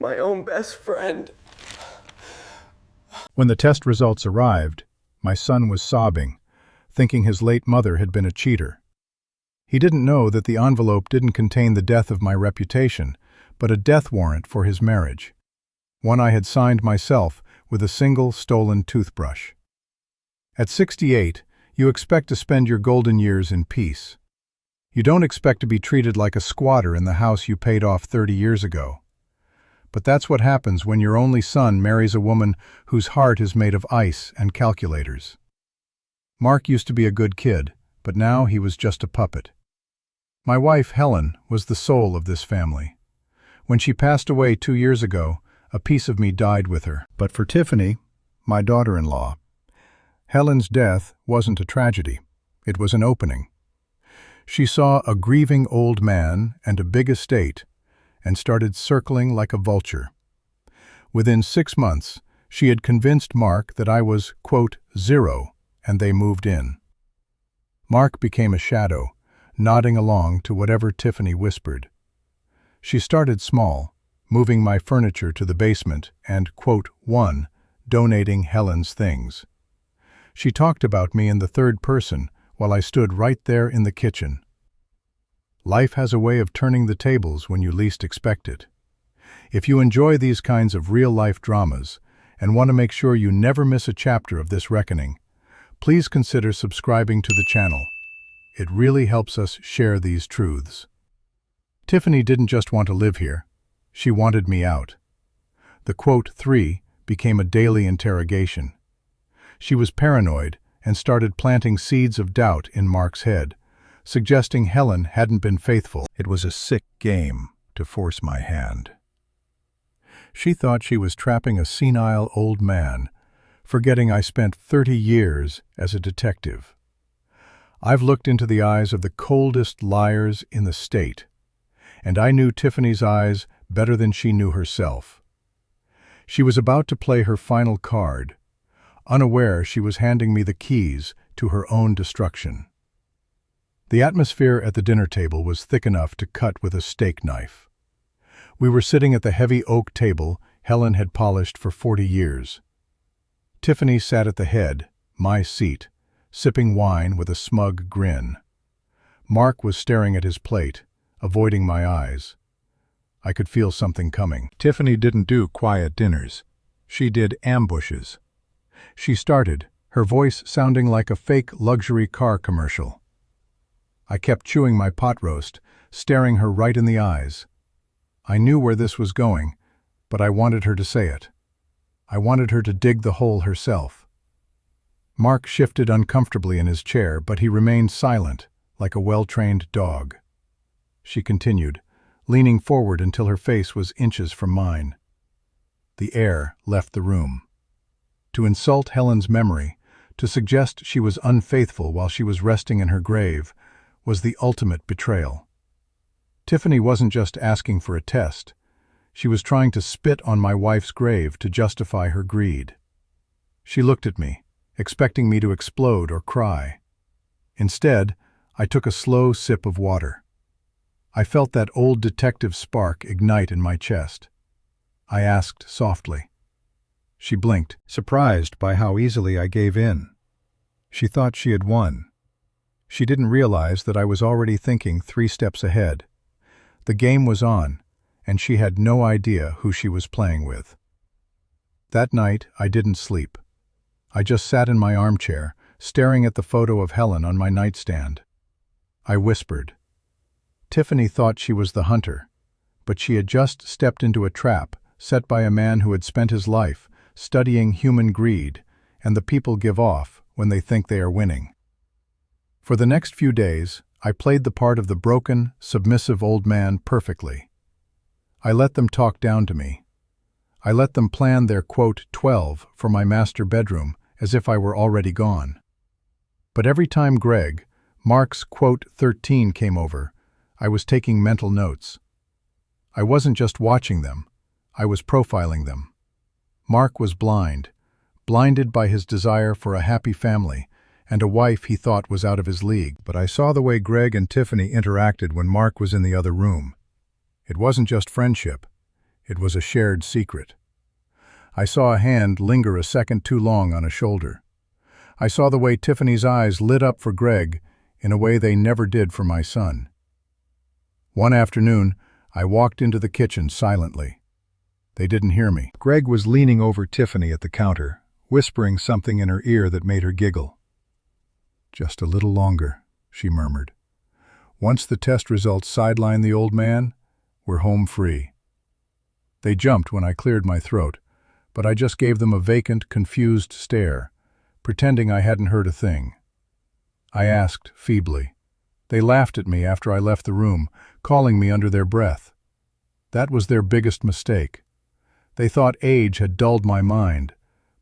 my own best friend. When the test results arrived, my son was sobbing, thinking his late mother had been a cheater. He didn't know that the envelope didn't contain the death of my reputation, but a death warrant for his marriage. One I had signed myself with a single stolen toothbrush. At 68, you expect to spend your golden years in peace. You don't expect to be treated like a squatter in the house you paid off 30 years ago. But that's what happens when your only son marries a woman whose heart is made of ice and calculators. Mark used to be a good kid, but now he was just a puppet. My wife, Helen, was the soul of this family. When she passed away 2 years ago, a piece of me died with her. But for Tiffany, my daughter-in-law, Helen's death wasn't a tragedy. It was an opening. She saw a grieving old man and a big estate and started circling like a vulture. Within 6 months, she had convinced Mark that I was, quote, zero, and they moved in. Mark became a shadow, nodding along to whatever Tiffany whispered. She started small, moving my furniture to the basement and, quote, donating Helen's things. She talked about me in the third person while I stood right there in the kitchen. Life has a way of turning the tables when you least expect it. If you enjoy these kinds of real-life dramas and want to make sure you never miss a chapter of this reckoning, please consider subscribing to the channel. It really helps us share these truths. Tiffany didn't just want to live here. She wanted me out. The quote 3 became a daily interrogation. She was paranoid and started planting seeds of doubt in Mark's head, suggesting Helen hadn't been faithful. It was a sick game to force my hand. She thought she was trapping a senile old man, forgetting I spent 30 years as a detective. I've looked into the eyes of the coldest liars in the state, and I knew Tiffany's eyes better than she knew herself. She was about to play her final card, unaware she was handing me the keys to her own destruction. The atmosphere at the dinner table was thick enough to cut with a steak knife. We were sitting at the heavy oak table Helen had polished for 40 years. Tiffany sat at the head, my seat, sipping wine with a smug grin. Mark was staring at his plate, avoiding my eyes. I could feel something coming. Tiffany didn't do quiet dinners. She did ambushes. She started, her voice sounding like a fake luxury car commercial. I kept chewing my pot roast, staring her right in the eyes. I knew where this was going, but I wanted her to say it. I wanted her to dig the hole herself. Mark shifted uncomfortably in his chair, but he remained silent, like a well-trained dog. She continued, leaning forward until her face was inches from mine. The air left the room. To insult Helen's memory, to suggest she was unfaithful while she was resting in her grave, was the ultimate betrayal. Tiffany wasn't just asking for a test. She was trying to spit on my wife's grave to justify her greed. She looked at me, expecting me to explode or cry. Instead, I took a slow sip of water. I felt that old detective spark ignite in my chest. I asked softly. She blinked, surprised by how easily I gave in. She thought she had won. She didn't realize that I was already thinking 3 steps ahead. The game was on, and she had no idea who she was playing with. That night, I didn't sleep. I just sat in my armchair, staring at the photo of Helen on my nightstand. I whispered. Tiffany thought she was the hunter, but she had just stepped into a trap set by a man who had spent his life studying human greed and the people give off when they think they are winning. For the next few days, I played the part of the broken, submissive old man perfectly. I let them talk down to me. I let them plan their, quote, 12 for my master bedroom as if I were already gone. But every time Greg, Mark's, quote, 13 came over, I was taking mental notes. I wasn't just watching them, I was profiling them. Mark was blind, blinded by his desire for a happy family and a wife he thought was out of his league. But I saw the way Greg and Tiffany interacted when Mark was in the other room. It wasn't just friendship. It was a shared secret. I saw a hand linger a second too long on a shoulder. I saw the way Tiffany's eyes lit up for Greg in a way they never did for my son. One afternoon, I walked into the kitchen silently. They didn't hear me. Greg was leaning over Tiffany at the counter, whispering something in her ear that made her giggle. "Just a little longer," she murmured. "Once the test results sideline the old man, we're home free." They jumped when I cleared my throat, but I just gave them a vacant, confused stare, pretending I hadn't heard a thing. I asked feebly. They laughed at me after I left the room, calling me under their breath. That was their biggest mistake. They thought age had dulled my mind,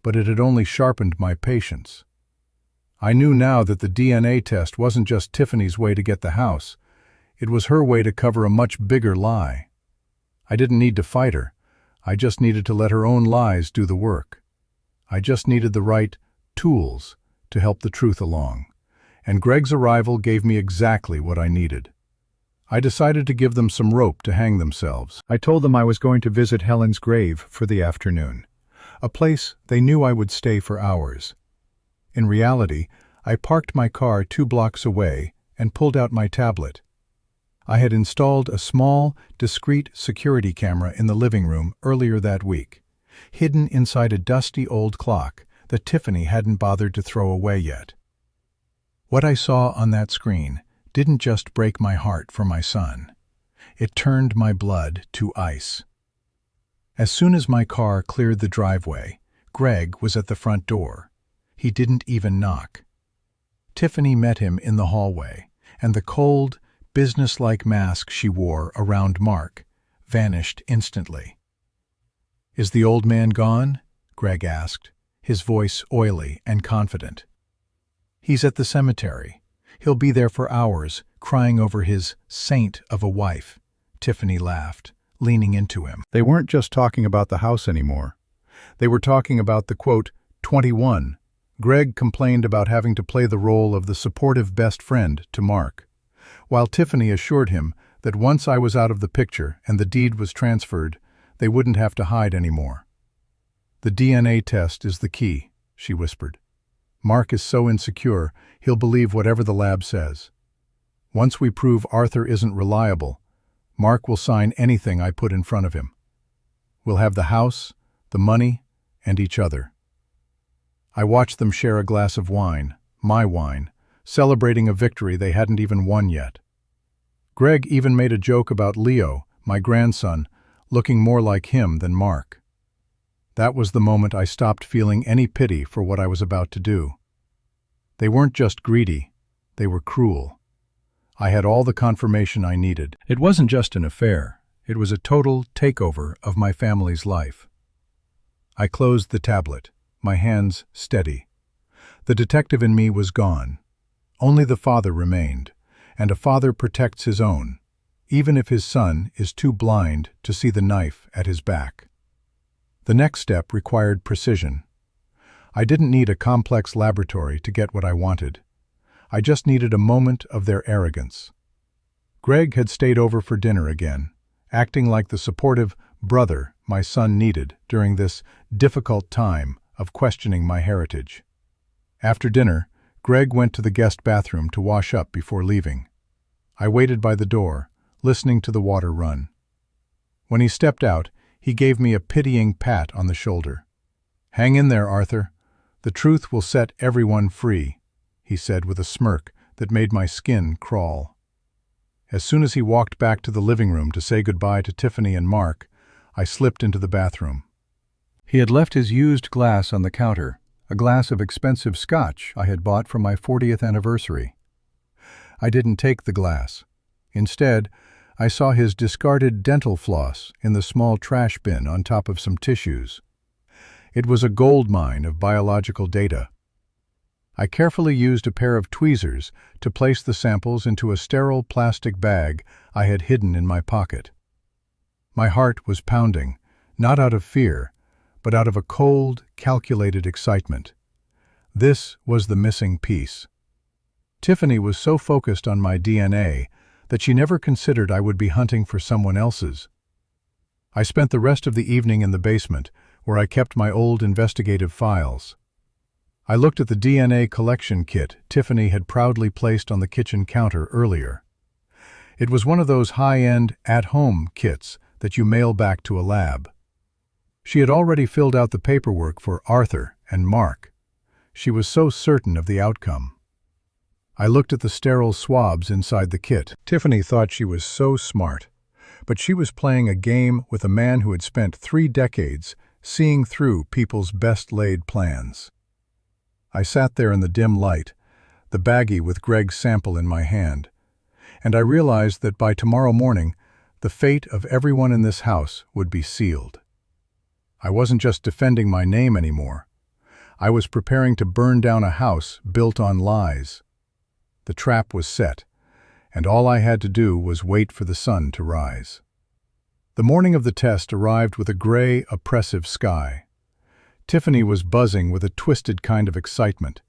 but it had only sharpened my patience. I knew now that the DNA test wasn't just Tiffany's way to get the house. It was her way to cover a much bigger lie. I didn't need to fight her. I just needed to let her own lies do the work. I just needed the right tools to help the truth along. And Greg's arrival gave me exactly what I needed. I decided to give them some rope to hang themselves. I told them I was going to visit Helen's grave for the afternoon, a place they knew I would stay for hours. In reality, I parked my car 2 blocks away and pulled out my tablet. I had installed a small, discreet security camera in the living room earlier that week, hidden inside a dusty old clock that Tiffany hadn't bothered to throw away yet. What I saw on that screen didn't just break my heart for my son. It turned my blood to ice. As soon as my car cleared the driveway, Greg was at the front door. He didn't even knock. Tiffany met him in the hallway, and the cold, businesslike mask she wore around Mark vanished instantly. "Is the old man gone?" Greg asked, his voice oily and confident. "He's at the cemetery. He'll be there for hours, crying over his saint of a wife," Tiffany laughed, leaning into him. They weren't just talking about the house anymore. They were talking about the, quote, 21. Greg complained about having to play the role of the supportive best friend to Mark, while Tiffany assured him that once I was out of the picture and the deed was transferred, they wouldn't have to hide anymore. "The DNA test is the key," she whispered. "Mark is so insecure, he'll believe whatever the lab says. Once we prove Arthur isn't reliable, Mark will sign anything I put in front of him. We'll have the house, the money, and each other." I watched them share a glass of wine, my wine, celebrating a victory they hadn't even won yet. Greg even made a joke about Leo, my grandson, looking more like him than Mark. That was the moment I stopped feeling any pity for what I was about to do. They weren't just greedy, they were cruel. I had all the confirmation I needed. It wasn't just an affair, it was a total takeover of my family's life. I closed the tablet, my hands steady. The detective in me was gone. Only the father remained, and a father protects his own, even if his son is too blind to see the knife at his back. The next step required precision. I didn't need a complex laboratory to get what I wanted. I just needed a moment of their arrogance. Greg had stayed over for dinner again, acting like the supportive brother my son needed during this difficult time of questioning my heritage. After dinner, Greg went to the guest bathroom to wash up before leaving. I waited by the door, listening to the water run. When he stepped out, he gave me a pitying pat on the shoulder. "Hang in there, Arthur. The truth will set everyone free," he said with a smirk that made my skin crawl. As soon as he walked back to the living room to say goodbye to Tiffany and Mark, I slipped into the bathroom. He had left his used glass on the counter, a glass of expensive scotch I had bought for my 40th anniversary. I didn't take the glass. Instead, I saw his discarded dental floss in the small trash bin on top of some tissues. It was a gold mine of biological data. I carefully used a pair of tweezers to place the samples into a sterile plastic bag I had hidden in my pocket. My heart was pounding, not out of fear, but out of a cold, calculated excitement. This was the missing piece. Tiffany was so focused on my DNA that she never considered I would be hunting for someone else's. I spent the rest of the evening in the basement, where I kept my old investigative files. I looked at the DNA collection kit Tiffany had proudly placed on the kitchen counter earlier. It was one of those high-end, at-home kits that you mail back to a lab. She had already filled out the paperwork for Arthur and Mark. She was so certain of the outcome. I looked at the sterile swabs inside the kit. Tiffany thought she was so smart, but she was playing a game with a man who had spent 3 decades seeing through people's best-laid plans. I sat there in the dim light, the baggie with Greg's sample in my hand, and I realized that by tomorrow morning, the fate of everyone in this house would be sealed. I wasn't just defending my name anymore. I was preparing to burn down a house built on lies. The trap was set, and all I had to do was wait for the sun to rise. The morning of the test arrived with a gray, oppressive sky. Tiffany was buzzing with a twisted kind of excitement,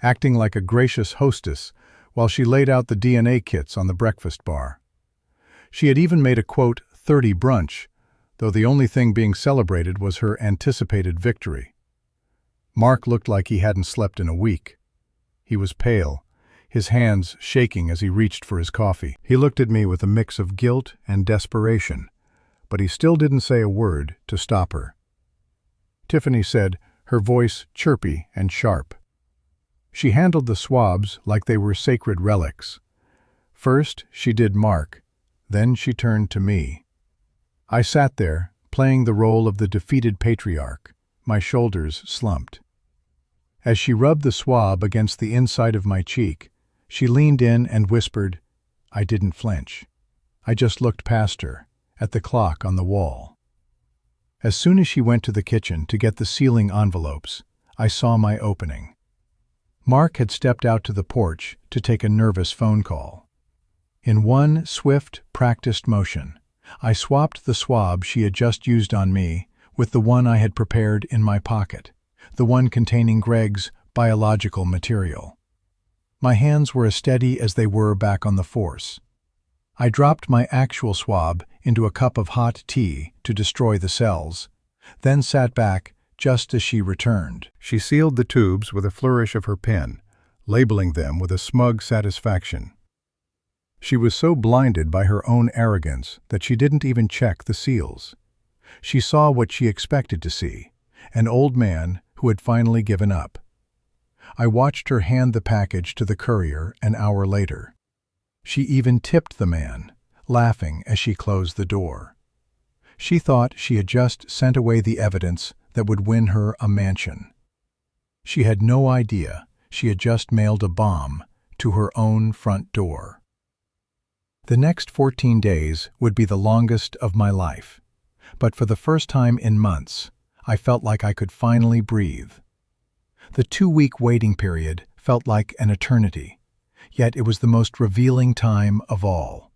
acting like a gracious hostess while she laid out the DNA kits on the breakfast bar. She had even made a, quote, 30 brunch, though the only thing being celebrated was her anticipated victory. Mark looked like he hadn't slept in a week. He was pale, his hands shaking as he reached for his coffee. He looked at me with a mix of guilt and desperation, but he still didn't say a word to stop her. Tiffany said, her voice chirpy and sharp. She handled the swabs like they were sacred relics. First, she did Mark, then she turned to me. I sat there, playing the role of the defeated patriarch, my shoulders slumped. As she rubbed the swab against the inside of my cheek, she leaned in and whispered. I didn't flinch. I just looked past her, at the clock on the wall. As soon as she went to the kitchen to get the sealing envelopes, I saw my opening. Mark had stepped out to the porch to take a nervous phone call. In one swift, practiced motion, I swapped the swab she had just used on me with the one I had prepared in my pocket, the one containing Greg's biological material. My hands were as steady as they were back on the force. I dropped my actual swab into a cup of hot tea to destroy the cells, then sat back just as she returned. She sealed the tubes with a flourish of her pen, labeling them with a smug satisfaction. She was so blinded by her own arrogance that she didn't even check the seals. She saw what she expected to see, an old man who had finally given up. I watched her hand the package to the courier an hour later. She even tipped the man, laughing as she closed the door. She thought she had just sent away the evidence that would win her a mansion. She had no idea she had just mailed a bomb to her own front door. The next 14 days would be the longest of my life, but for the first time in months, I felt like I could finally breathe. The 2-week waiting period felt like an eternity, yet it was the most revealing time of all.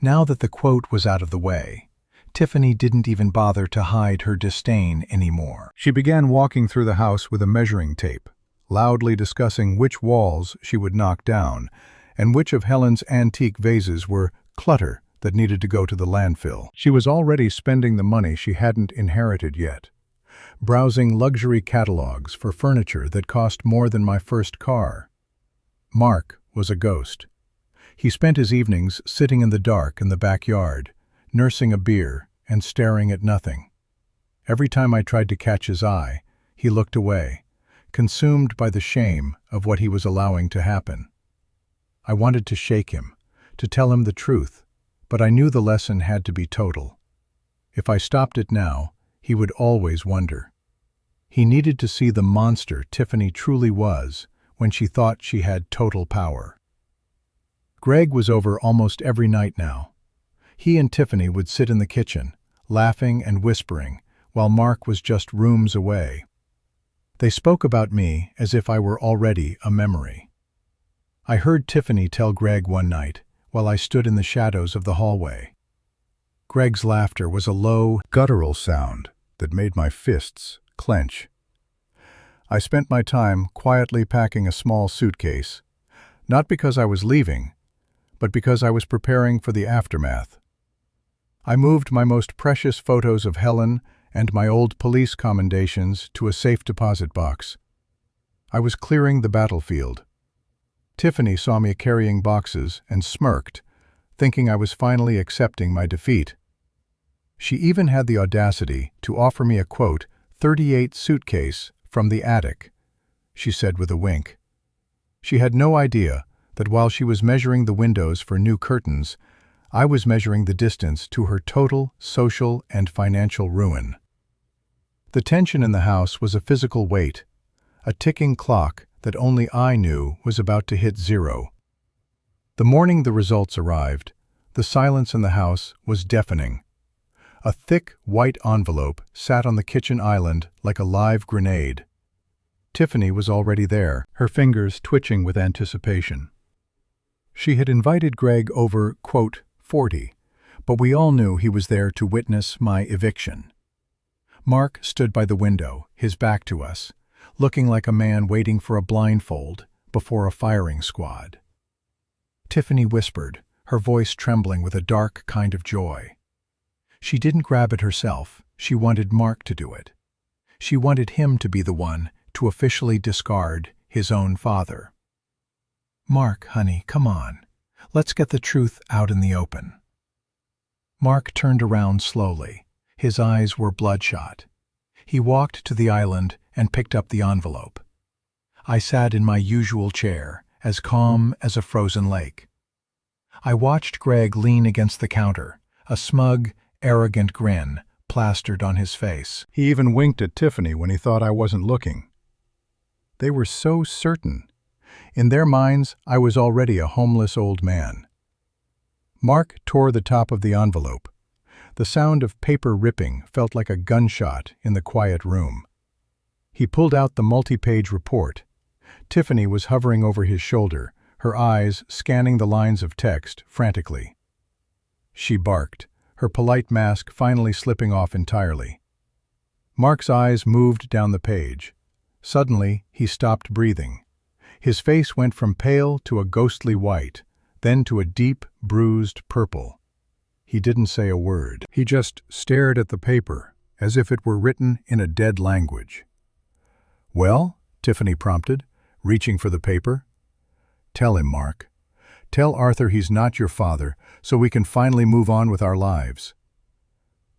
Now that the quote was out of the way, Tiffany didn't even bother to hide her disdain anymore. She began walking through the house with a measuring tape, loudly discussing which walls she would knock down and which of Helen's antique vases were clutter that needed to go to the landfill. She was already spending the money she hadn't inherited yet, browsing luxury catalogs for furniture that cost more than my first car. Mark was a ghost. He spent his evenings sitting in the dark in the backyard, nursing a beer and staring at nothing. Every time I tried to catch his eye, he looked away, consumed by the shame of what he was allowing to happen. I wanted to shake him, to tell him the truth, but I knew the lesson had to be total. If I stopped it now, he would always wonder. He needed to see the monster Tiffany truly was when she thought she had total power. Greg was over almost every night now. He and Tiffany would sit in the kitchen, laughing and whispering, while Mark was just rooms away. They spoke about me as if I were already a memory. I heard Tiffany tell Greg one night, while I stood in the shadows of the hallway. Greg's laughter was a low, guttural sound that made my fists clench. I spent my time quietly packing a small suitcase, not because I was leaving, but because I was preparing for the aftermath. I moved my most precious photos of Helen and my old police commendations to a safe deposit box. I was clearing the battlefield. Tiffany saw me carrying boxes and smirked, thinking I was finally accepting my defeat. She even had the audacity to offer me a quote, "38 suitcase from the attic," she said with a wink. She had no idea that while she was measuring the windows for new curtains, I was measuring the distance to her total social and financial ruin. The tension in the house was a physical weight, a ticking clock that only I knew was about to hit zero. The morning the results arrived, the silence in the house was deafening. A thick, white envelope sat on the kitchen island like a live grenade. Tiffany was already there, her fingers twitching with anticipation. She had invited Greg over, quote, 40, but we all knew he was there to witness my eviction. Mark stood by the window, his back to us, looking like a man waiting for a blindfold before a firing squad. Tiffany whispered, her voice trembling with a dark kind of joy. She didn't grab it herself, she wanted Mark to do it. She wanted him to be the one to officially discard his own father. "Mark, honey, come on. Let's get the truth out in the open." Mark turned around slowly. His eyes were bloodshot. He walked to the island and picked up the envelope. I sat in my usual chair, as calm as a frozen lake. I watched Greg lean against the counter, a smug, arrogant grin plastered on his face. He even winked at Tiffany when he thought I wasn't looking. They were so certain. In their minds, I was already a homeless old man. Mark tore the top of the envelope. The sound of paper ripping felt like a gunshot in the quiet room. He pulled out the multi-page report. Tiffany was hovering over his shoulder, her eyes scanning the lines of text frantically. She barked, her polite mask finally slipping off entirely. Mark's eyes moved down the page. Suddenly, he stopped breathing. His face went from pale to a ghostly white, then to a deep, bruised purple. He didn't say a word. He just stared at the paper, as if it were written in a dead language. "Well?" Tiffany prompted, reaching for the paper. "Tell him, Mark. Tell Arthur he's not your father, so we can finally move on with our lives."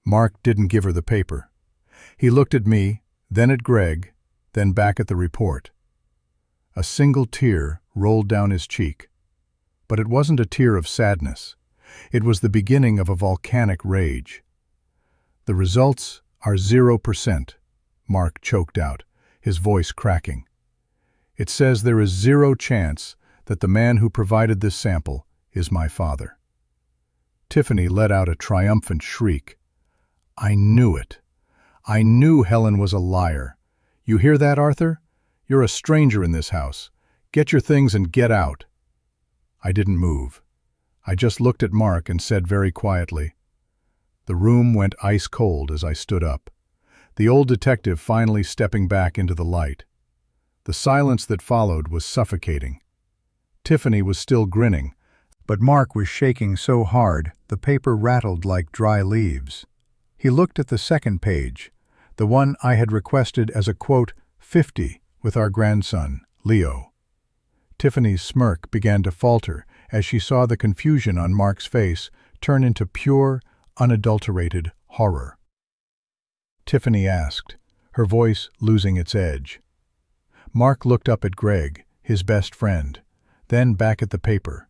Mark didn't give her the paper. He looked at me, then at Greg, then back at the report. A single tear rolled down his cheek. But it wasn't a tear of sadness. It was the beginning of a volcanic rage. "The results are 0%, Mark choked out, his voice cracking. "It says there is 0 chance that the man who provided this sample is my father." Tiffany let out a triumphant shriek. "I knew it. I knew Helen was a liar. You hear that, Arthur? You're a stranger in this house. Get your things and get out." I didn't move. I just looked at Mark and said very quietly. The room went ice cold as I stood up, the old detective finally stepping back into the light. The silence that followed was suffocating. Tiffany was still grinning, but Mark was shaking so hard the paper rattled like dry leaves. He looked at the second page, the one I had requested as a quote, 50 with our grandson, Leo. Tiffany's smirk began to falter as she saw the confusion on Mark's face turn into pure, unadulterated horror. Tiffany asked, her voice losing its edge. Mark looked up at Greg, his best friend, then back at the paper.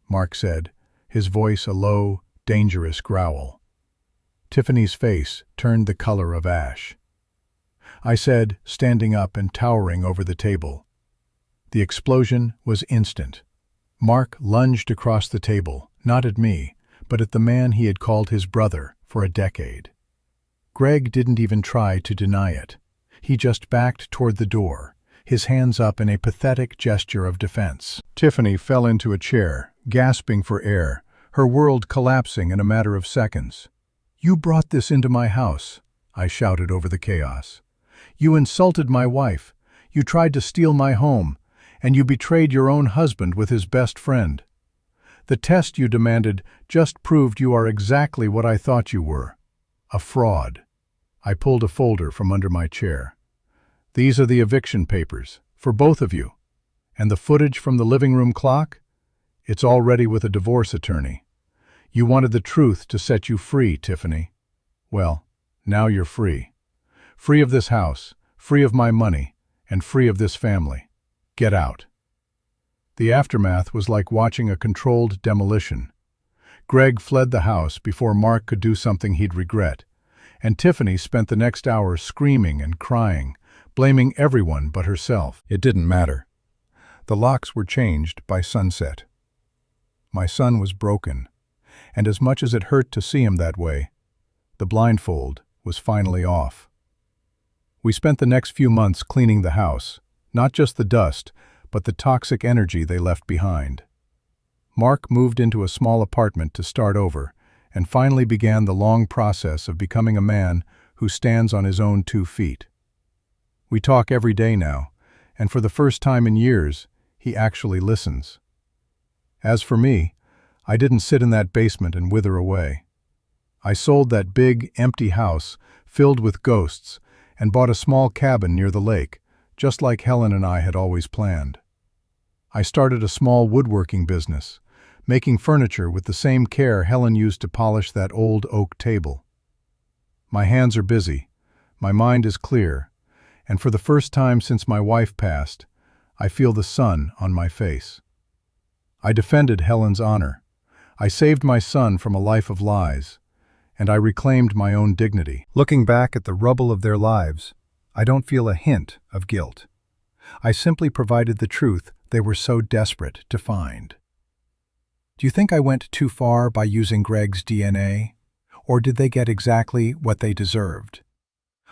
Mark said, his voice a low, dangerous growl. Tiffany's face turned the color of ash. I said, standing up and towering over the table. The explosion was instant. Mark lunged across the table, not at me, but at the man he had called his brother for a decade. Greg didn't even try to deny it. He just backed toward the door, his hands up in a pathetic gesture of defense. Tiffany fell into a chair, gasping for air, her world collapsing in a matter of seconds. "You brought this into my house," I shouted over the chaos. "You insulted my wife, you tried to steal my home, and you betrayed your own husband with his best friend. The test you demanded just proved you are exactly what I thought you were. A fraud. I pulled a folder from under my chair. These are the eviction papers, for both of you. And the footage from the living room clock? It's all ready with a divorce attorney. You wanted the truth to set you free, Tiffany. Well, now you're free. Free of this house, free of my money, and free of this family. Get out. The aftermath was like watching a controlled demolition. Greg fled the house before Mark could do something he'd regret, and Tiffany spent the next hour screaming and crying, blaming everyone but herself. It didn't matter. The locks were changed by sunset. My son was broken, and as much as it hurt to see him that way, the blindfold was finally off. We spent the next few months cleaning the house, not just the dust, but the toxic energy they left behind. Mark moved into a small apartment to start over, and finally began the long process of becoming a man who stands on his own 2 feet. We talk every day now, and for the first time in years, he actually listens. As for me, I didn't sit in that basement and wither away. I sold that big, empty house filled with ghosts and bought a small cabin near the lake, just like Helen and I had always planned. I started a small woodworking business, making furniture with the same care Helen used to polish that old oak table. My hands are busy, my mind is clear, and for the first time since my wife passed, I feel the sun on my face. I defended Helen's honor. I saved my son from a life of lies, and I reclaimed my own dignity. Looking back at the rubble of their lives, I don't feel a hint of guilt. I simply provided the truth they were so desperate to find. Do you think I went too far by using Greg's DNA? Or did they get exactly what they deserved?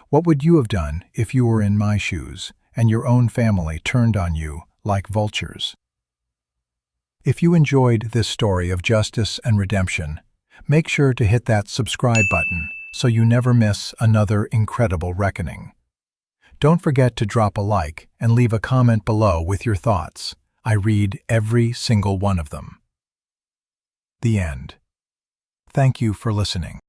What would you have done if you were in my shoes and your own family turned on you like vultures? If you enjoyed this story of justice and redemption, make sure to hit that subscribe button so you never miss another incredible reckoning. Don't forget to drop a like and leave a comment below with your thoughts. I read every single one of them. The end. Thank you for listening.